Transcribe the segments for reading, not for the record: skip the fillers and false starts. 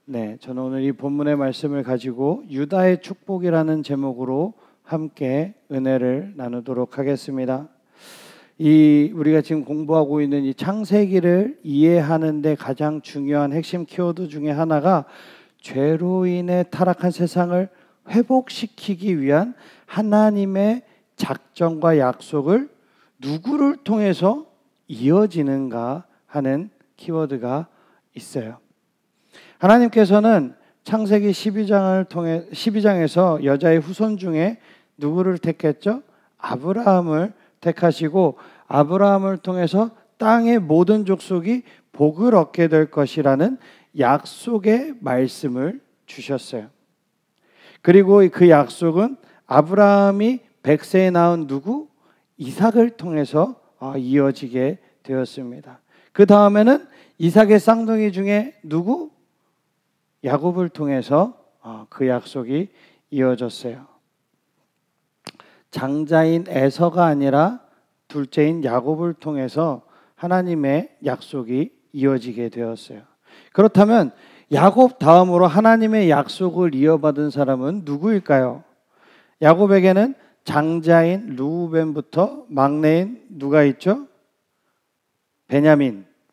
네, 저는 오늘 이 본문의 말씀을 가지고 유다의 축복이라는 제목으로 함께 은혜를 나누도록 하겠습니다. 우리가 지금 공부하고 있는 이 창세기를 이해하는 데 가장 중요한 핵심 키워드 중에 하나가 죄로 인해 타락한 세상을 회복시키기 위한 하나님의 작정과 약속을 누구를 통해서 이어지는가 하는 키워드가 있어요. 하나님께서는 창세기 12장에서 여자의 후손 중에 누구를 택했죠? 아브라함을 택하시고 아브라함을 통해서 땅의 모든 족속이 복을 얻게 될 것이라는 약속의 말씀을 주셨어요. 그리고 그 약속은 아브라함이 100세에 낳은 누구? 이삭을 통해서 이어지게 되었습니다. 그 다음에는 이삭의 쌍둥이 중에 누구? 야곱을 통해서 그 약속이 이어졌어요. 장자인 에서가 아니라 둘째인 야곱을 통해서 하나님의 약속이 이어지게 되었어요. 그렇다면 야곱 다음으로 하나님의 약속을 이어받은 사람은 누구일까요? 야곱에게는 장자인 루벤부터 막내인 누가 있죠?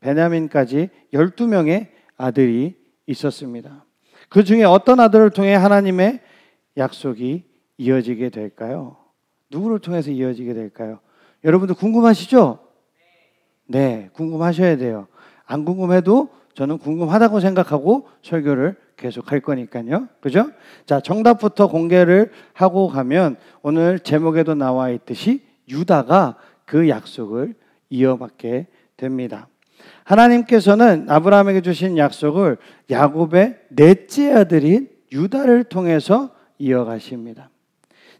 베냐민까지 12명의 아들이 있었습니다. 그 중에 어떤 아들을 통해 하나님의 약속이 이어지게 될까요? 누구를 통해서 이어지게 될까요? 여러분들 궁금하시죠? 네, 궁금하셔야 돼요. 안 궁금해도 저는 궁금하다고 생각하고 설교를 계속 할 거니까요. 그죠? 자, 정답부터 공개를 하고 가면 오늘 제목에도 나와 있듯이 유다가 그 약속을 이어받게 됩니다. 하나님께서는 아브라함에게 주신 약속을 야곱의 넷째 아들인 유다를 통해서 이어가십니다.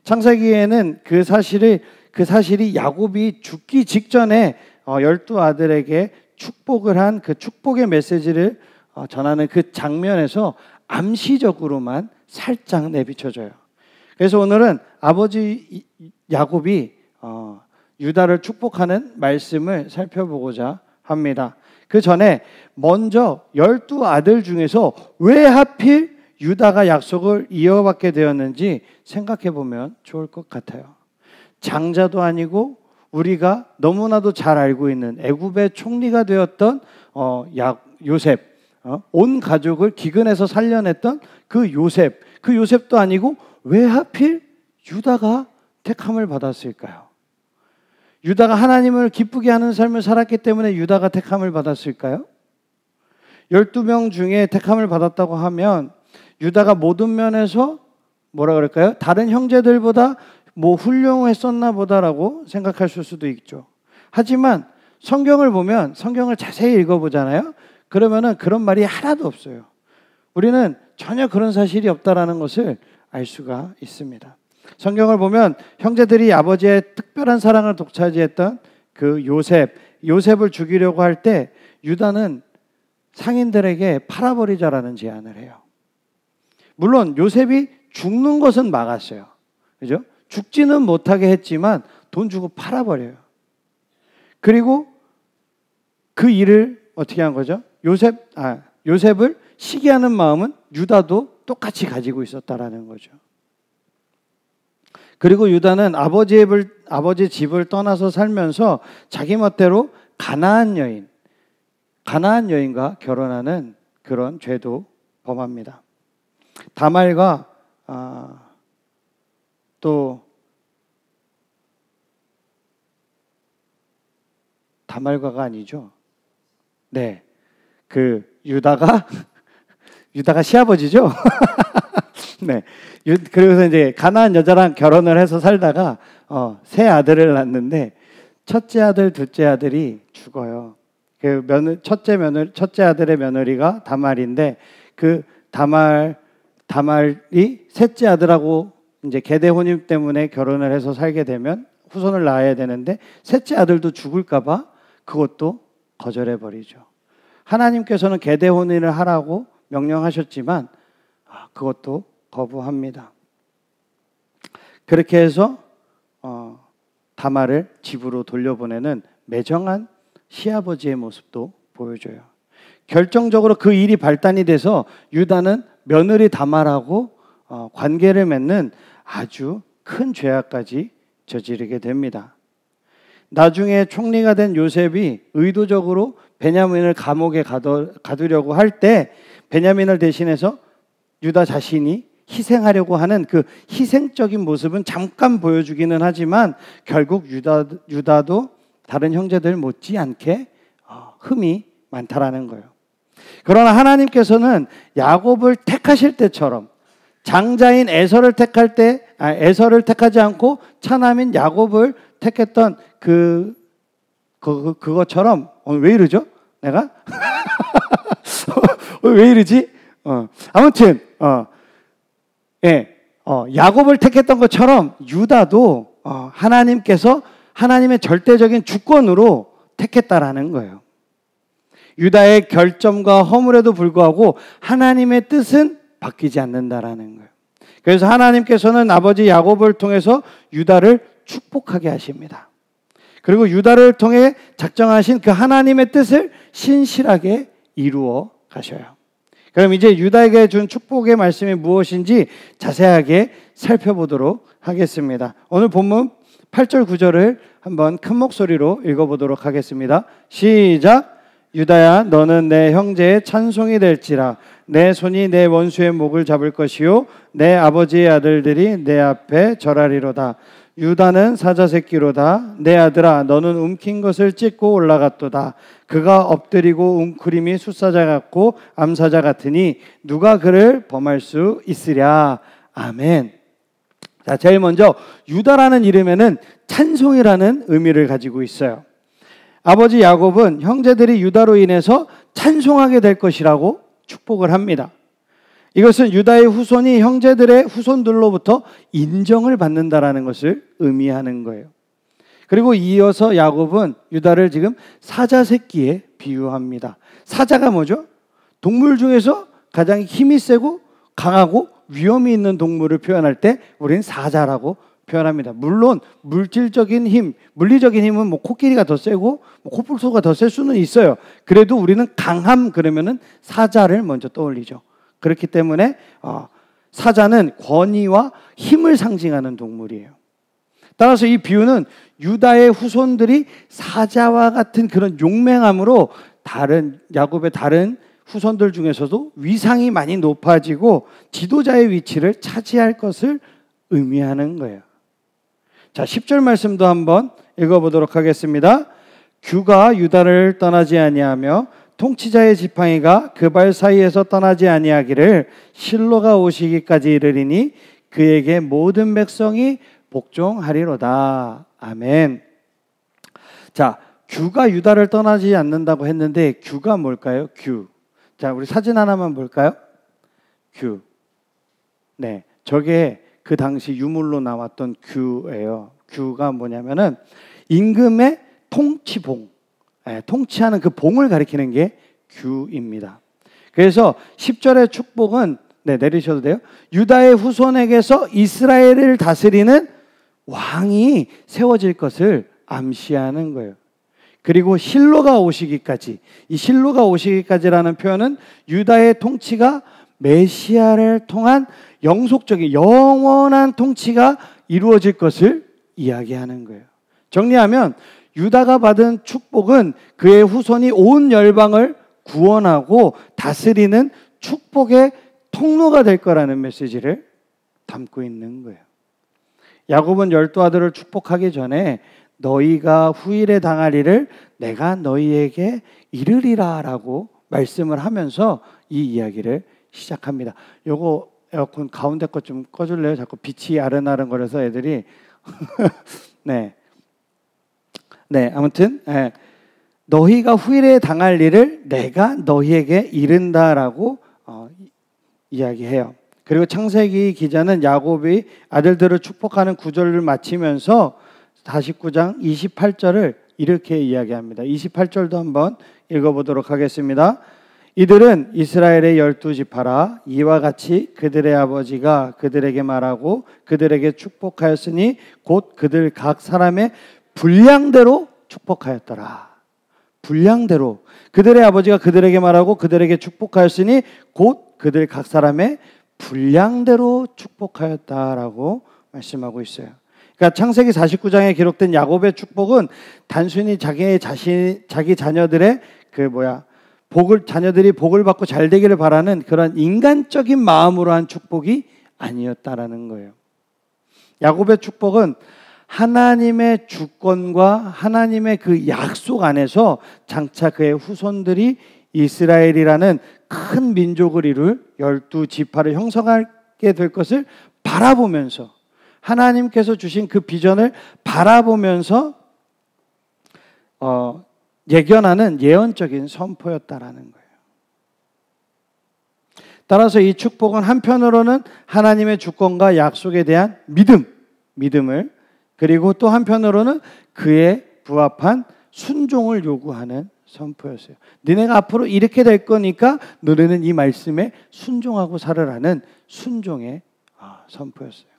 창세기에는 그 사실이 야곱이 죽기 직전에 12아들에게 축복을 한 그 축복의 메시지를 전하는 그 장면에서 암시적으로만 살짝 내비쳐져요. 그래서 오늘은 아버지 야곱이 유다를 축복하는 말씀을 살펴보고자 합니다. 그 전에 먼저 12아들 중에서 왜 하필 유다가 약속을 이어받게 되었는지 생각해 보면 좋을 것 같아요. 장자도 아니고 우리가 너무나도 잘 알고 있는 애굽의 총리가 되었던 요셉, 온 가족을 기근에서 살려냈던 그 요셉도 아니고 왜 하필 유다가 택함을 받았을까요? 유다가 하나님을 기쁘게 하는 삶을 살았기 때문에 유다가 택함을 받았을까요? 12명 중에 택함을 받았다고 하면 유다가 모든 면에서 뭐라 그럴까요? 다른 형제들보다 훌륭했었나 보다라고 생각하실 수도 있죠. 하지만 성경을 보면 성경을 자세히 읽어보잖아요. 그러면은 그런 말이 하나도 없어요. 우리는 전혀 그런 사실이 없다라는 것을 알 수가 있습니다. 성경을 보면 형제들이 아버지의 특별한 사랑을 독차지했던 그 요셉을 죽이려고 할 때 유다는 상인들에게 팔아버리자라는 제안을 해요. 물론 요셉이 죽는 것은 막았어요. 그죠? 죽지는 못하게 했지만 돈 주고 팔아버려요. 그리고 그 일을 어떻게 한 거죠? 요셉을 시기하는 마음은 유다도 똑같이 가지고 있었다라는 거죠. 그리고 유다는 아버지 집을 떠나서 살면서 자기 멋대로 가나안 여인과 결혼하는 그런 죄도 범합니다. 다말과 다말과가 아니죠. 네, 그 유다가 시아버지죠. 네, 그래서 이제 가나안 여자랑 결혼을 해서 살다가 세 아들을 낳는데 첫째 아들, 둘째 아들이 죽어요. 그 첫째 아들의 며느리가 다말인데 그 다말이 셋째 아들하고 이제 계대 혼인 때문에 결혼을 해서 살게 되면 후손을 낳아야 되는데 셋째 아들도 죽을까봐 그것도 거절해 버리죠. 하나님께서는 계대 혼인을 하라고 명령하셨지만 그것도 거부합니다. 그렇게 해서 다말을 집으로 돌려보내는 매정한 시아버지의 모습도 보여줘요. 결정적으로 그 일이 발단이 돼서 유다는 며느리 다말하고 관계를 맺는 아주 큰 죄악까지 저지르게 됩니다. 나중에 총리가 된 요셉이 의도적으로 베냐민을 감옥에 가두려고 할 때 베냐민을 대신해서 유다 자신이 희생하려고 하는 그 희생적인 모습은 잠깐 보여주기는 하지만 결국 유다도 다른 형제들 못지않게 흠이 많다라는 거예요. 그러나 하나님께서는 야곱을 택하실 때처럼 장자인 에서를 에서를 택하지 않고 차남인 야곱을 택했던 그것처럼 왜 이러죠? 내가 왜 이러지? 아무튼 야곱을 택했던 것처럼 유다도 하나님께서 하나님의 절대적인 주권으로 택했다라는 거예요. 유다의 결점과 허물에도 불구하고 하나님의 뜻은 바뀌지 않는다라는 거예요. 그래서 하나님께서는 아버지 야곱을 통해서 유다를 축복하게 하십니다. 그리고 유다를 통해 작정하신 그 하나님의 뜻을 신실하게 이루어 가셔요. 그럼 이제 유다에게 준 축복의 말씀이 무엇인지 자세하게 살펴보도록 하겠습니다. 오늘 본문 8절 9절을 한번 큰 목소리로 읽어보도록 하겠습니다. 시작! 유다야 너는 내 형제의 찬송이 될지라 내 손이 내 원수의 목을 잡을 것이요 내 아버지의 아들들이 내 앞에 절하리로다. 유다는 사자 새끼로다. 내 아들아 너는 움킨 것을 찢고 올라갔도다. 그가 엎드리고 웅크림이 숫사자 같고 암사자 같으니 누가 그를 범할 수 있으랴. 아멘. 자, 제일 먼저 유다라는 이름에는 찬송이라는 의미를 가지고 있어요. 아버지 야곱은 형제들이 유다로 인해서 찬송하게 될 것이라고 축복을 합니다. 이것은 유다의 후손이 형제들의 후손들로부터 인정을 받는다라는 것을 의미하는 거예요. 그리고 이어서 야곱은 유다를 지금 사자 새끼에 비유합니다. 사자가 뭐죠? 동물 중에서 가장 힘이 세고 강하고 위험이 있는 동물을 표현할 때 우리는 사자라고 표현합니다. 물론 물질적인 힘, 물리적인 힘은 뭐 코끼리가 더 세고 코뿔소가 더 셀 수는 있어요. 그래도 우리는 강함 그러면은 사자를 먼저 떠올리죠. 그렇기 때문에 사자는 권위와 힘을 상징하는 동물이에요. 따라서 이 비유는 유다의 후손들이 사자와 같은 그런 용맹함으로 야곱의 다른 후손들 중에서도 위상이 많이 높아지고 지도자의 위치를 차지할 것을 의미하는 거예요. 자, 10절 말씀도 한번 읽어보도록 하겠습니다. 규가 유다를 떠나지 아니하며 통치자의 지팡이가 그 발 사이에서 떠나지 아니하기를 실로가 오시기까지 이르리니 그에게 모든 백성이 복종하리로다. 아멘. 자, 규가 유다를 떠나지 않는다고 했는데 규가 뭘까요? 규. 자, 우리 사진 하나만 볼까요? 규. 네, 저게 그 당시 유물로 나왔던 규예요. 규가 뭐냐면은 임금의 통치봉, 통치하는 그 봉을 가리키는 게 규입니다. 그래서 10절의 축복은 내리셔도 돼요. 유다의 후손에게서 이스라엘을 다스리는 왕이 세워질 것을 암시하는 거예요. 그리고 실로가 오시기까지, 이 실로가 오시기까지라는 표현은 유다의 통치가 메시아를 통한 영속적인 영원한 통치가 이루어질 것을 이야기하는 거예요. 정리하면 유다가 받은 축복은 그의 후손이 온 열방을 구원하고 다스리는 축복의 통로가 될 거라는 메시지를 담고 있는 거예요. 야곱은 12아들을 축복하기 전에 너희가 후일에 당할 일을 내가 너희에게 이르리라 라고 말씀을 하면서 이 이야기를 시작합니다. 요거 에어컨 가운데 것 좀 꺼줄래요? 자꾸 빛이 아른아른거려서 애들이 아무튼 너희가 후일에 당할 일을 내가 너희에게 이른다라고 이야기해요. 그리고 창세기 기자는 야곱이 아들들을 축복하는 구절을 마치면서 49장 28절을 이렇게 이야기합니다. 28절도 한번 읽어보도록 하겠습니다. 이들은 이스라엘의 12지파라. 이와 같이 그들의 아버지가 그들에게 말하고 그들에게 축복하였으니 곧 그들 각 사람의 분량대로 축복하였더라. 분량대로 그들의 아버지가 그들에게 말하고 그들에게 축복하였으니 곧 그들 각 사람의 분량대로 축복하였다라고 말씀하고 있어요. 그러니까 창세기 49장에 기록된 야곱의 축복은 단순히 자기 자녀들의 자녀들이 복을 받고 잘 되기를 바라는 그런 인간적인 마음으로 한 축복이 아니었다라는 거예요. 야곱의 축복은 하나님의 주권과 하나님의 그 약속 안에서 장차 그의 후손들이 이스라엘이라는 큰 민족을 이룰 12지파를 형성하게 될 것을 바라보면서 하나님께서 주신 그 비전을 바라보면서 예견하는 예언적인 선포였다라는 거예요. 따라서 이 축복은 한편으로는 하나님의 주권과 약속에 대한 믿음을, 그리고 또 한편으로는 그에 부합한 순종을 요구하는 선포였어요. 너네가 앞으로 이렇게 될 거니까 너네는 이 말씀에 순종하고 살으라는 순종의 선포였어요.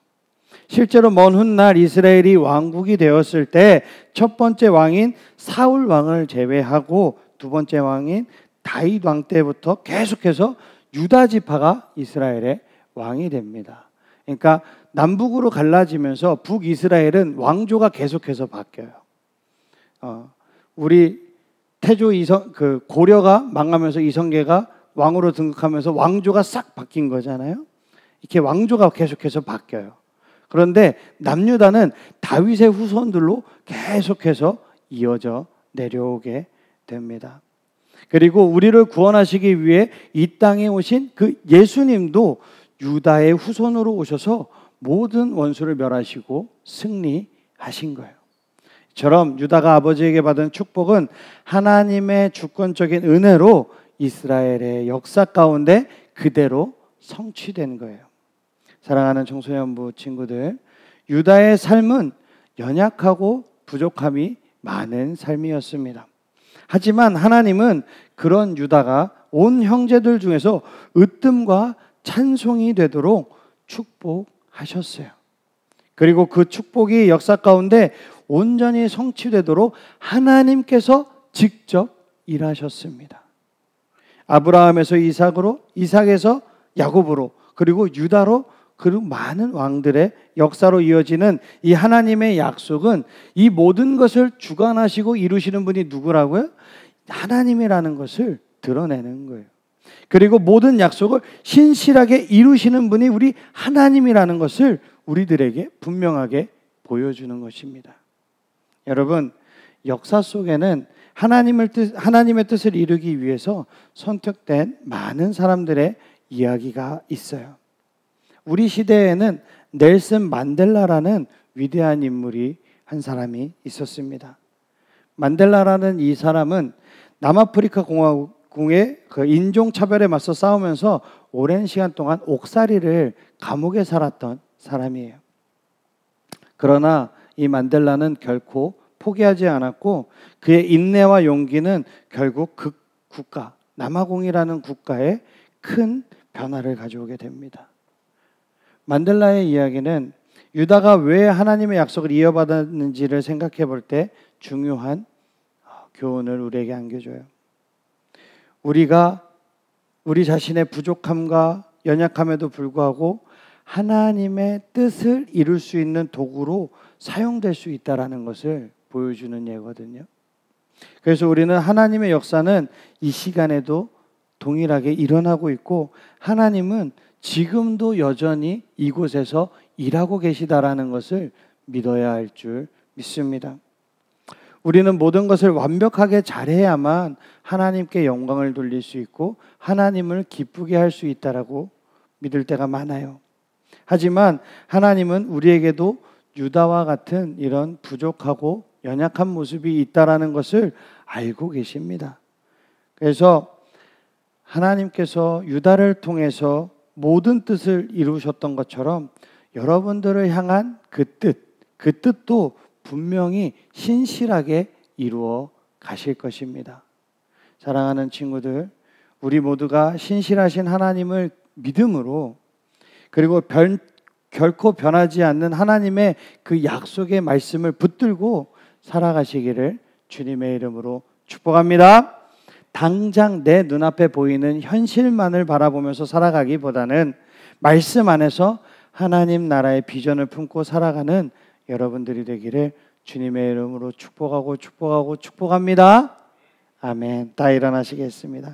실제로 먼 훗날 이스라엘이 왕국이 되었을 때 첫 번째 왕인 사울 왕을 제외하고 두 번째 왕인 다윗 왕 때부터 계속해서 유다 지파가 이스라엘의 왕이 됩니다. 그러니까 남북으로 갈라지면서 북이스라엘은 왕조가 계속해서 바뀌어요. 우리 태조 고려가 망하면서 이성계가 왕으로 등극하면서 왕조가 싹 바뀐 거잖아요. 이렇게 왕조가 계속해서 바뀌어요. 그런데 남유다는 다윗의 후손들로 계속해서 이어져 내려오게 됩니다. 그리고 우리를 구원하시기 위해 이 땅에 오신 그 예수님도 유다의 후손으로 오셔서 모든 원수를 멸하시고 승리하신 거예요. 이처럼 유다가 아버지에게 받은 축복은 하나님의 주권적인 은혜로 이스라엘의 역사 가운데 그대로 성취된 거예요. 사랑하는 청소년부 친구들, 유다의 삶은 연약하고 부족함이 많은 삶이었습니다. 하지만 하나님은 그런 유다가 온 형제들 중에서 으뜸과 찬송이 되도록 축복하셨어요. 그리고 그 축복이 역사 가운데 온전히 성취되도록 하나님께서 직접 일하셨습니다. 아브라함에서 이삭으로, 이삭에서 야곱으로, 그리고 유다로, 그리고 많은 왕들의 역사로 이어지는 이 하나님의 약속은 이 모든 것을 주관하시고 이루시는 분이 누구라고요? 하나님이라는 것을 드러내는 거예요. 그리고 모든 약속을 신실하게 이루시는 분이 우리 하나님이라는 것을 우리들에게 분명하게 보여주는 것입니다. 여러분, 역사 속에는 하나님의 뜻을 이루기 위해서 선택된 많은 사람들의 이야기가 있어요. 우리 시대에는 넬슨 만델라라는 위대한 인물이 한 사람이 있었습니다. 만델라라는 이 사람은 남아프리카 공화국의 그 인종차별에 맞서 싸우면서 오랜 시간 동안 옥살이를 감옥에 살았던 사람이에요. 그러나 이 만델라는 결코 포기하지 않았고 그의 인내와 용기는 결국 그 국가, 남아공이라는 국가에 큰 변화를 가져오게 됩니다. 만델라의 이야기는 유다가 왜 하나님의 약속을 이어받았는지를 생각해 볼 때 중요한 교훈을 우리에게 안겨줘요. 우리가 우리 자신의 부족함과 연약함에도 불구하고 하나님의 뜻을 이룰 수 있는 도구로 사용될 수 있다는 것을 보여주는 예거든요. 그래서 우리는 하나님의 역사는 이 시간에도 동일하게 일어나고 있고 하나님은 지금도 여전히 이곳에서 일하고 계시다라는 것을 믿어야 할 줄 믿습니다. 우리는 모든 것을 완벽하게 잘해야만 하나님께 영광을 돌릴 수 있고 하나님을 기쁘게 할 수 있다라고 믿을 때가 많아요. 하지만 하나님은 우리에게도 유다와 같은 이런 부족하고 연약한 모습이 있다라는 것을 알고 계십니다. 그래서 하나님께서 유다를 통해서 모든 뜻을 이루셨던 것처럼 여러분들을 향한 그 뜻도 분명히 신실하게 이루어 가실 것입니다. 사랑하는 친구들, 우리 모두가 신실하신 하나님을 믿음으로 그리고 결코 변하지 않는 하나님의 그 약속의 말씀을 붙들고 살아가시기를 주님의 이름으로 축복합니다. 당장 내 눈앞에 보이는 현실만을 바라보면서 살아가기보다는 말씀 안에서 하나님 나라의 비전을 품고 살아가는 여러분들이 되기를 주님의 이름으로 축복합니다. 아멘. 다 일어나시겠습니다.